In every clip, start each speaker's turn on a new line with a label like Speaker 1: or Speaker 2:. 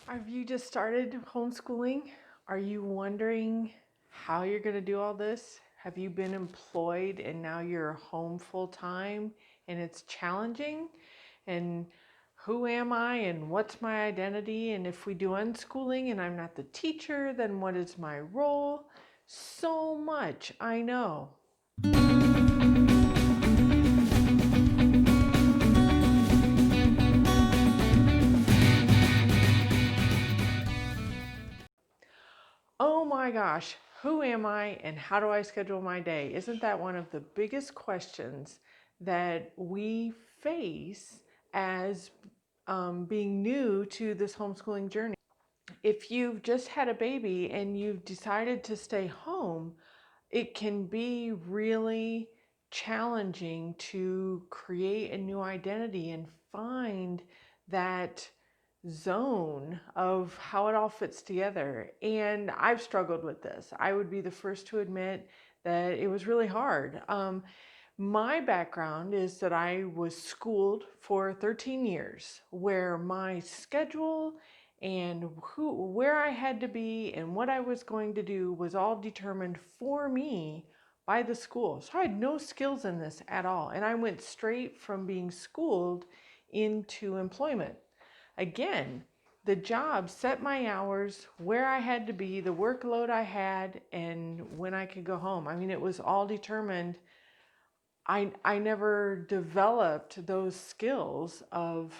Speaker 1: Have you just started homeschooling? Are you wondering how you're going to do all this? Have you been employed and now you're home full time and it's challenging? And who am I and what's my identity? And if we do unschooling and I'm not the teacher, then what is my role? So much, I know. Oh my gosh, who am I and how do I schedule my day? Isn't that one of the biggest questions that we face as being new to this homeschooling journey? If you've just had a baby and you've decided to stay home, it can be really challenging to create a new identity and find that zone of how it all fits together. And I've struggled with this. I would be the first to admit that it was really hard. My background is that I was schooled for 13 years, where my schedule and where I had to be and what I was going to do was all determined for me by the school. So I had no skills in this at all. And I went straight from being schooled into employment. Again, the job set my hours, where I had to be, the workload I had, and when I could go home. I mean, it was all determined. I never developed those skills of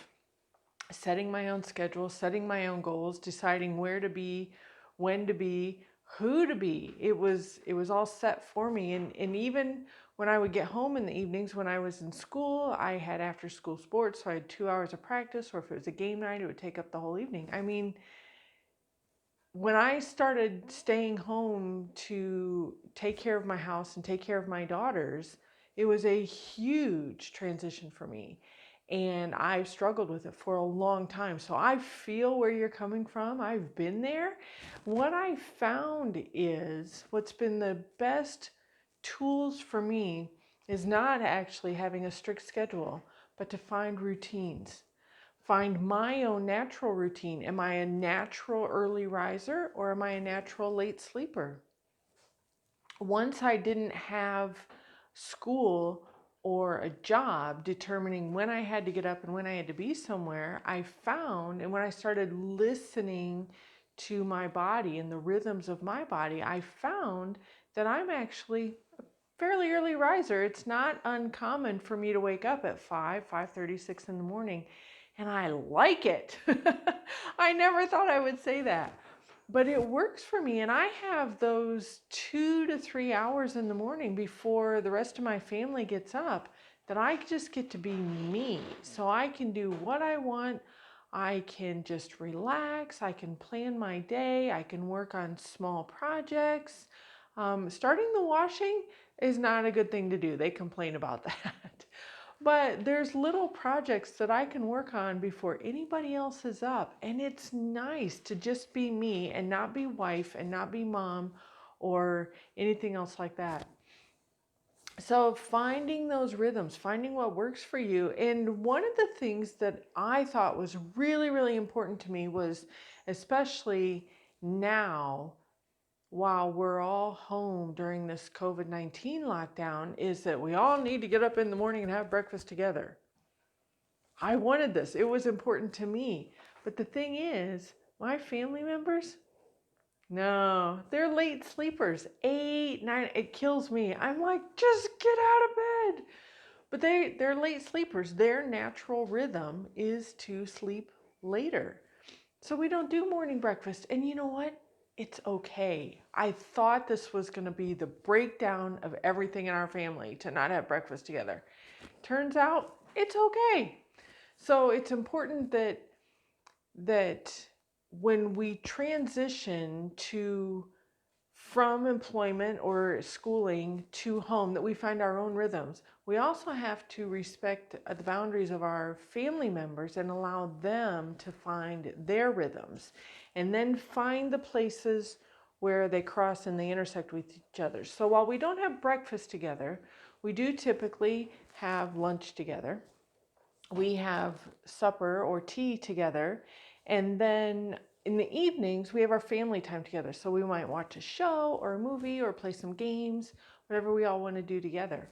Speaker 1: setting my own schedule, setting my own goals, deciding where to be, when to be, who to be. It was all set for me. And even when I would get home in the evenings when I was in school, I had after school sports, so I had 2 hours of practice, or if it was a game night, it would take up the whole evening. I mean, when I started staying home to take care of my house and take care of my daughters, it was a huge transition for me. And I've struggled with it for a long time. So I feel where you're coming from. I've been there. What I found is what's been the best tools for me is not actually having a strict schedule, but to find routines. Find my own natural routine. Am I a natural early riser or am I a natural late sleeper? Once I didn't have school or a job determining when I had to get up and when I had to be somewhere, I found, and when I started listening to my body and the rhythms of my body, I found that I'm actually a fairly early riser. It's not uncommon for me to wake up at 5:36 in the morning, and I like it. I never thought I would say that. But it works for me, and I have those 2 to 3 hours in the morning before the rest of my family gets up that I just get to be me. So I can do what I want. I can just relax. I can plan my day. I can work on small projects. Starting the washing is not a good thing to do. They complain about that. But there's little projects that I can work on before anybody else is up. And it's nice to just be me and not be wife and not be mom or anything else like that. So finding those rhythms, finding what works for you. And one of the things that I thought was really, really important to me was, especially now, while we're all home during this COVID-19 lockdown, is that we all need to get up in the morning and have breakfast together. I wanted this. It was important to me. But the thing is, my family members, no, they're late sleepers. 8, 9, it kills me. I'm like, just get out of bed. But they're late sleepers. Their natural rhythm is to sleep later. So we don't do morning breakfast. And you know what? It's okay. I thought this was going to be the breakdown of everything in our family to not have breakfast together. Turns out it's okay. So it's important that when we transition from employment or schooling to home, that we find our own rhythms. We also have to respect the boundaries of our family members and allow them to find their rhythms, and then find the places where they cross and they intersect with each other. So while we don't have breakfast together, we do typically have lunch together. We have supper or tea together, and then in the evenings, we have our family time together. So we might watch a show or a movie or play some games, whatever we all want to do together.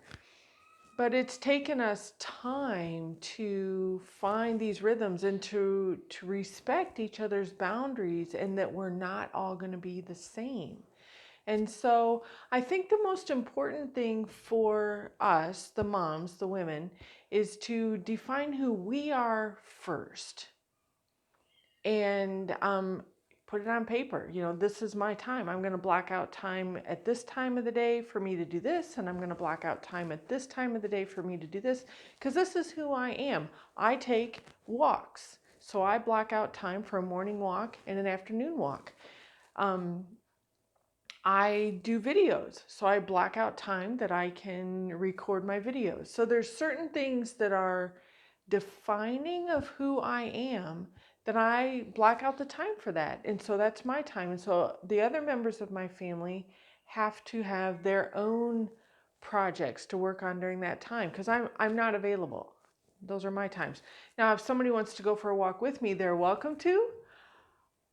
Speaker 1: But it's taken us time to find these rhythms and to respect each other's boundaries, and that we're not all going to be the same. And so I think the most important thing for us, the moms, the women, is to define who we are first, and put it on paper. You know, this is my time. I'm going to block out time at this time of the day for me to do this, and I'm going to block out time at this time of the day for me to do this, because this is who I am. I take walks, so I block out time for a morning walk and an afternoon walk. I do videos, so I block out time that I can record my videos. So there's certain things that are defining of who I am that I block out the time for that. And so that's my time. And so the other members of my family have to have their own projects to work on during that time, because I'm not available. Those are my times. Now, if somebody wants to go for a walk with me, they're welcome to.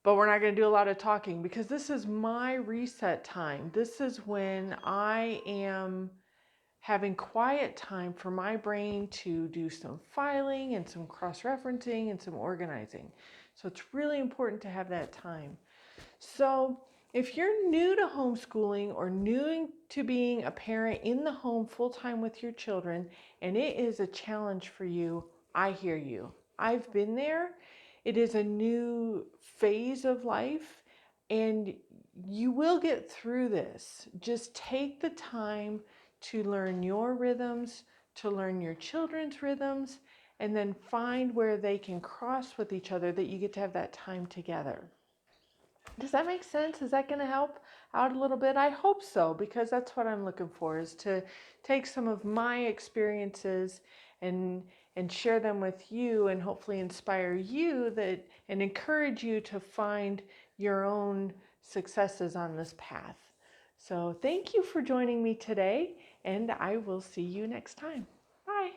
Speaker 1: But we're not going to do a lot of talking, because this is my reset time. This is when I am having quiet time for my brain to do some filing and some cross-referencing and some organizing. So it's really important to have that time. So if you're new to homeschooling or new to being a parent in the home full-time with your children, and it is a challenge for you, I hear you. I've been there. It is a new phase of life, and you will get through this. Just take the time to learn your rhythms, to learn your children's rhythms, and then find where they can cross with each other, that you get to have that time together. Does that make sense? Is that going to help out a little bit? I hope so, because that's what I'm looking for, is to take some of my experiences and share them with you, and hopefully inspire you that and encourage you to find your own successes on this path. So thank you for joining me today, and I will see you next time. Bye.